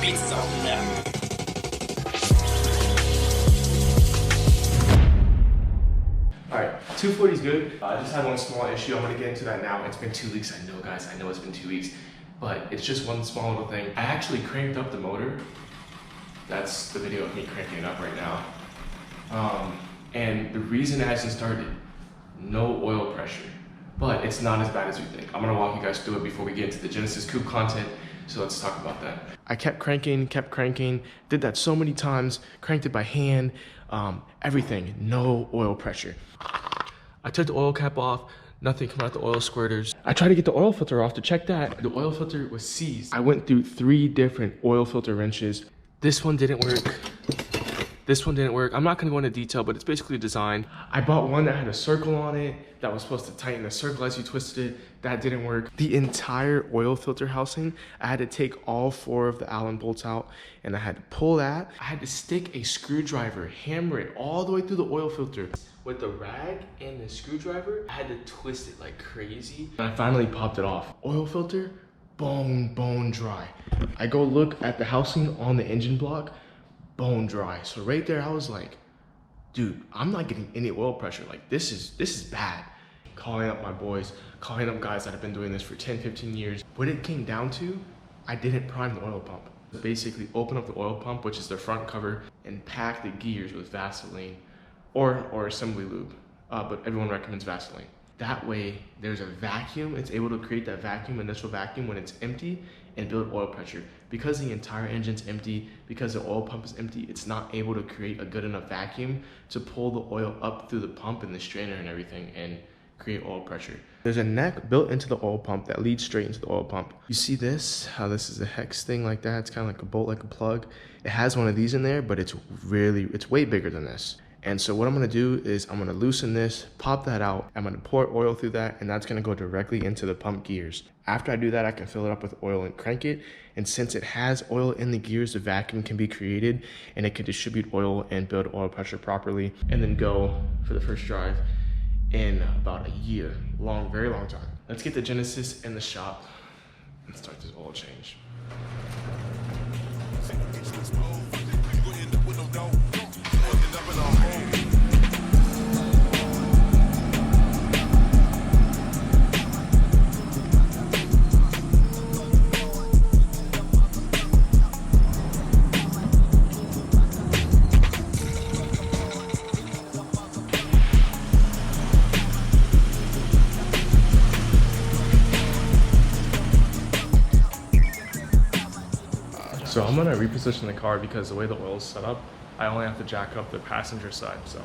pizza. Yeah. Alright, 240 is good. I just had one small issue. I'm gonna get into that now. It's been 2 weeks. I know, guys. I know it's been 2 weeks. But it's just one small little thing. I actually cranked up the motor. That's the video of me cranking it up right now. And the reason it hasn't started, no oil pressure. But it's not as bad as we think. I'm gonna walk you guys through it before we get into the Genesis Coupe content. So let's talk about that. I kept cranking, did that so many times, cranked it by hand, everything, no oil pressure. I took the oil cap off, nothing coming out the oil squirters. I tried to get the oil filter off to check that. The oil filter was seized. I went through 3 different oil filter wrenches. This one didn't work. This one didn't work. I'm not gonna go into detail, but it's basically designed. I bought one that had a circle on it that was supposed to tighten the circle as you twisted it. That didn't work. The entire oil filter housing, I had to take all 4 of the Allen bolts out and I had to pull that. I had to stick a screwdriver, hammer it all the way through the oil filter. With the rag and the screwdriver, I had to twist it like crazy. And I finally popped it off. Oil filter, bone dry. I go look at the housing on the engine block, bone dry. So right there, I was like, dude, I'm not getting any oil pressure. Like this is bad. Calling up my boys, calling up guys that have been doing this for 10, 15 years. What it came down to, I didn't prime the oil pump. Basically open up the oil pump, which is the front cover, and pack the gears with Vaseline or assembly lube. But everyone recommends Vaseline. That way, there's a vacuum. It's able to create that vacuum, initial vacuum when it's empty and build oil pressure. Because the entire engine's empty, because the oil pump is empty, it's not able to create a good enough vacuum to pull the oil up through the pump and the strainer and everything and create oil pressure. There's a neck built into the oil pump that leads straight into the oil pump. You see this, how this is a hex thing like that. It's kind of like a bolt, like a plug. It has one of these in there, but it's way bigger than this. And so what I'm gonna do is I'm gonna loosen this, pop that out, I'm gonna pour oil through that, and that's gonna go directly into the pump gears. After I do that, I can fill it up with oil and crank it. And since it has oil in the gears, the vacuum can be created and it can distribute oil and build oil pressure properly and then go for the first drive in about a year, very long time. Let's get the Genesis in the shop and start this oil change. So I'm gonna reposition the car because the way the oil is set up, I only have to jack up the passenger side, so.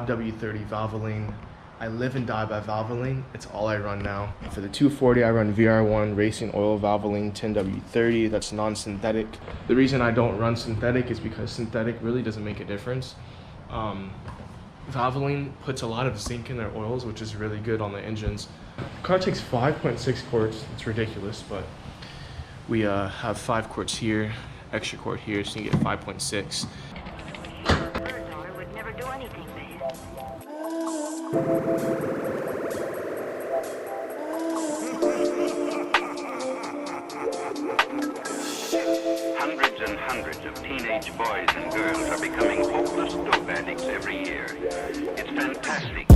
W30 Valvoline. I live and die by Valvoline. It's all I run now. For the 240, I run VR1 Racing Oil Valvoline 10W30. That's non-synthetic. The reason I don't run synthetic is because synthetic really doesn't make a difference. Valvoline puts a lot of zinc in their oils, which is really good on the engines. The car takes 5.6 quarts. It's ridiculous, but we have 5 quarts here, extra quart here, so you get 5.6. Hundreds and hundreds of teenage boys and girls are becoming hopeless dope addicts every year. It's fantastic.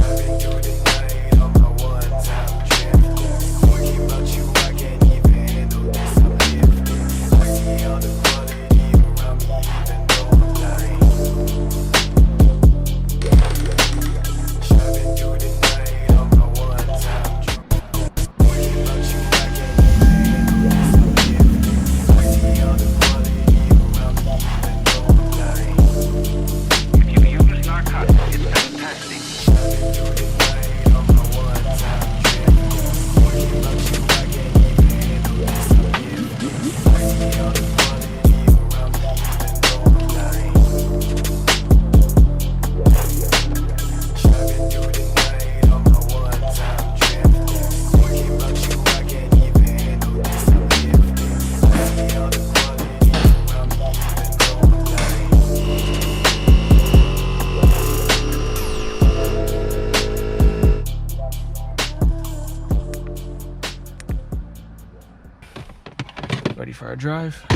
ready for our drive.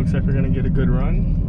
Looks like we're gonna get a good run.